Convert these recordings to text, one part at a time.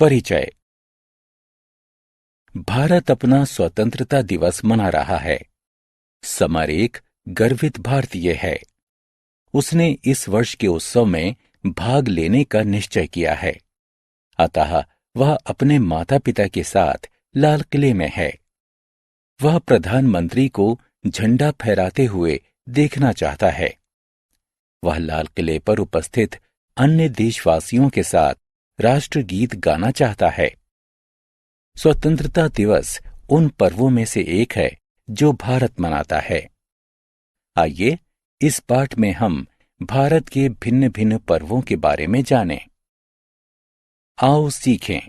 परिचय। भारत अपना स्वतंत्रता दिवस मना रहा है। समर एक गर्वित भारतीय है। उसने इस वर्ष के उत्सव में भाग लेने का निश्चय किया है। अतः वह अपने माता पिता के साथ लाल किले में है। वह प्रधानमंत्री को झंडा फहराते हुए देखना चाहता है। वह लाल किले पर उपस्थित अन्य देशवासियों के साथ राष्ट्रगीत गाना चाहता है। स्वतंत्रता दिवस उन पर्वों में से एक है जो भारत मनाता है। आइए इस पाठ में हम भारत के भिन्न भिन्न पर्वों के बारे में जानें। आओ सीखें।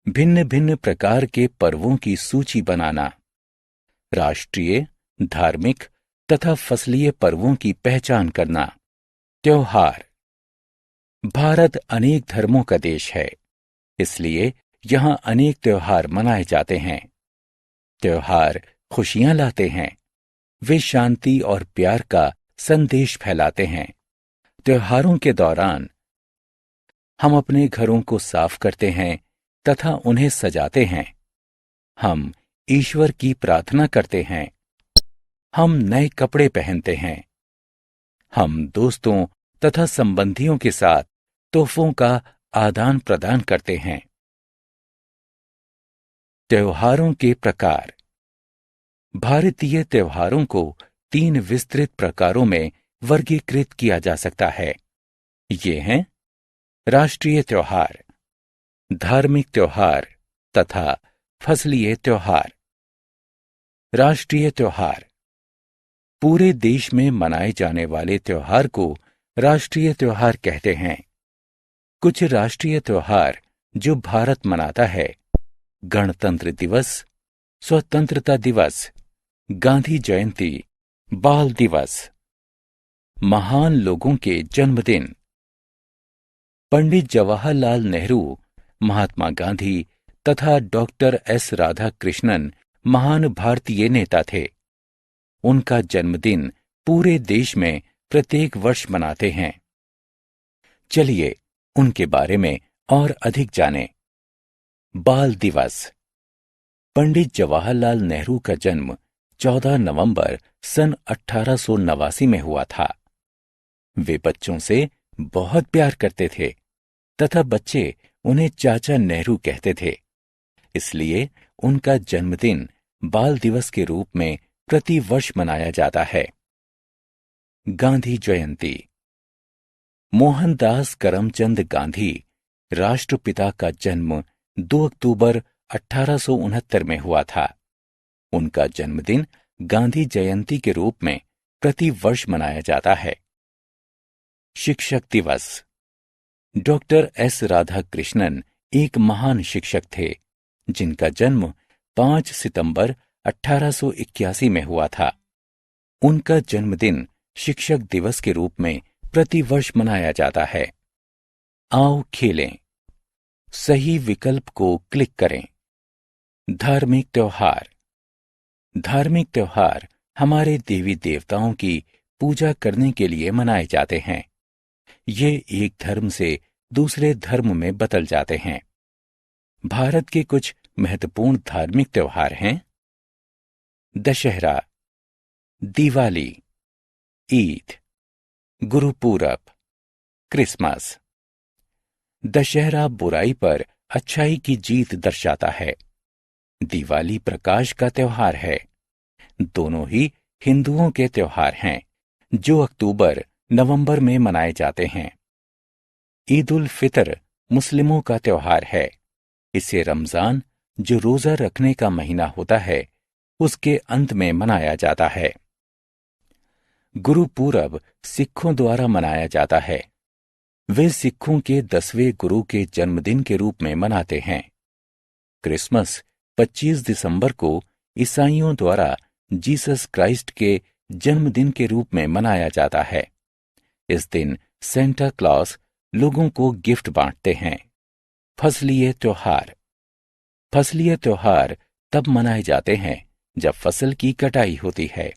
भिन्न भिन्न प्रकार के पर्वों की सूची बनाना। राष्ट्रीय, धार्मिक तथा फसलीय पर्वों की पहचान करना। त्योहार। भारत अनेक धर्मों का देश है, इसलिए यहां अनेक त्योहार मनाए जाते हैं। त्योहार खुशियां लाते हैं। वे शांति और प्यार का संदेश फैलाते हैं। त्योहारों के दौरान हम अपने घरों को साफ करते हैं तथा उन्हें सजाते हैं। हम ईश्वर की प्रार्थना करते हैं। हम नए कपड़े पहनते हैं। हम दोस्तों तथा संबंधियों के साथ तोहफों का आदान प्रदान करते हैं। त्योहारों के प्रकार। भारतीय त्योहारों को 3 विस्तृत प्रकारों में वर्गीकृत किया जा सकता है। ये हैं राष्ट्रीय त्योहार, धार्मिक त्योहार तथा फसलीय त्योहार। राष्ट्रीय त्योहार। पूरे देश में मनाए जाने वाले त्योहार को राष्ट्रीय त्योहार कहते हैं। कुछ राष्ट्रीय त्योहार जो भारत मनाता है: गणतंत्र दिवस, स्वतंत्रता दिवस, गांधी जयंती, बाल दिवस। महान लोगों के जन्मदिन। पंडित जवाहरलाल नेहरू, महात्मा गांधी तथा डॉक्टर एस राधाकृष्णन महान भारतीय नेता थे। उनका जन्मदिन पूरे देश में प्रत्येक वर्ष मनाते हैं। चलिए उनके बारे में और अधिक जानें। बाल दिवस। पंडित जवाहरलाल नेहरू का जन्म 14 नवंबर सन 1889 में हुआ था। वे बच्चों से बहुत प्यार करते थे तथा बच्चे उन्हें चाचा नेहरू कहते थे। इसलिए उनका जन्मदिन बाल दिवस के रूप में प्रति वर्ष मनाया जाता है। गांधी जयंती। मोहनदास करमचंद गांधी, राष्ट्रपिता का जन्म 2 अक्टूबर 1869 में हुआ था। उनका जन्मदिन गांधी जयंती के रूप में प्रति वर्ष मनाया जाता है। शिक्षक दिवस। डॉक्टर एस राधाकृष्णन एक महान शिक्षक थे, जिनका जन्म 5 सितंबर 1881 में हुआ था। उनका जन्मदिन शिक्षक दिवस के रूप में प्रति वर्ष मनाया जाता है। आओ खेलें। सही विकल्प को क्लिक करें। धार्मिक त्योहार। धार्मिक त्योहार हमारे देवी देवताओं की पूजा करने के लिए मनाए जाते हैं। ये एक धर्म से दूसरे धर्म में बदल जाते हैं। भारत के कुछ महत्वपूर्ण धार्मिक त्योहार हैं: दशहरा, दिवाली, ईद, गुरुपूरब, क्रिसमस। दशहरा बुराई पर अच्छाई की जीत दर्शाता है। दिवाली प्रकाश का त्योहार है। दोनों ही हिंदुओं के त्योहार हैं, जो अक्टूबर नवंबर में मनाए जाते हैं। ईद उल फितर मुस्लिमों का त्योहार है। इसे रमजान, जो रोजा रखने का महीना होता है, उसके अंत में मनाया जाता है। गुरुपूरब सिखों द्वारा मनाया जाता है। वे सिखों के 10वें गुरु के जन्मदिन के रूप में मनाते हैं। क्रिसमस 25 दिसंबर को ईसाइयों द्वारा जीसस क्राइस्ट के जन्मदिन के रूप में मनाया जाता है। इस दिन सेंटा क्लॉस लोगों को गिफ्ट बांटते हैं। फसलीय त्योहार। फसलीय त्योहार तब मनाए जाते हैं जब फसल की कटाई होती है।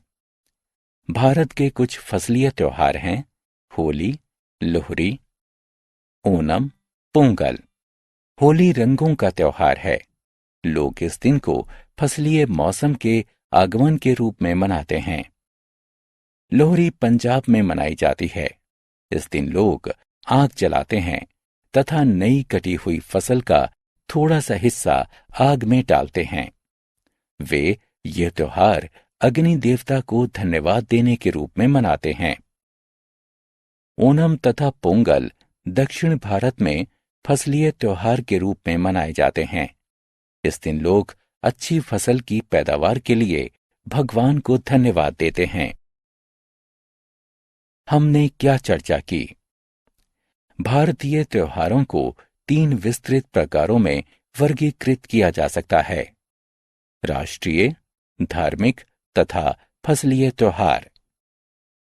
भारत के कुछ फसलीय त्योहार हैं: होली, लोहड़ी, ओणम, पोंगल। होली रंगों का त्योहार है। लोग इस दिन को फसलीय मौसम के आगमन के रूप में मनाते हैं। लोहरी पंजाब में मनाई जाती है। इस दिन लोग आग जलाते हैं तथा नई कटी हुई फसल का थोड़ा सा हिस्सा आग में डालते हैं। वे यह त्योहार अग्नि देवता को धन्यवाद देने के रूप में मनाते हैं। ओणम तथा पोंगल दक्षिण भारत में फसलीय त्योहार के रूप में मनाए जाते हैं। इस दिन लोग अच्छी फसल की पैदावार के लिए भगवान को धन्यवाद देते हैं। हमने क्या चर्चा की? भारतीय त्योहारों को 3 विस्तृत प्रकारों में वर्गीकृत किया जा सकता है: राष्ट्रीय, धार्मिक तथा फसलीय त्योहार।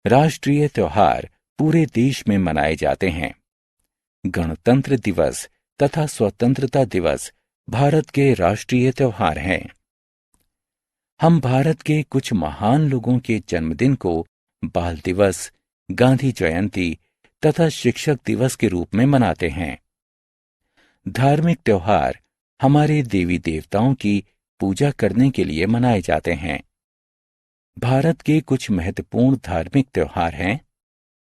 राष्ट्रीय त्योहार पूरे देश में मनाए जाते हैं। गणतंत्र दिवस तथा स्वतंत्रता दिवस भारत के राष्ट्रीय त्योहार हैं। हम भारत के कुछ महान लोगों के जन्मदिन को बाल दिवस, गांधी जयंती तथा शिक्षक दिवस के रूप में मनाते हैं। धार्मिक त्योहार हमारे देवी देवताओं की पूजा करने के लिए मनाए जाते हैं। भारत के कुछ महत्वपूर्ण धार्मिक त्योहार हैं: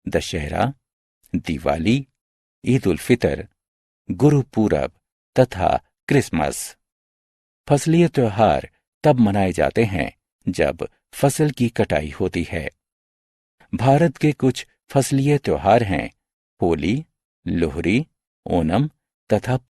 दशहरा, दिवाली, ईद उल फितर, गुरु पूरब तथा क्रिसमस। फसलीय त्योहार तब मनाए जाते हैं जब फसल की कटाई होती है। भारत के कुछ फसलीय त्योहार हैं: होली, लोहरी, ओणम तथा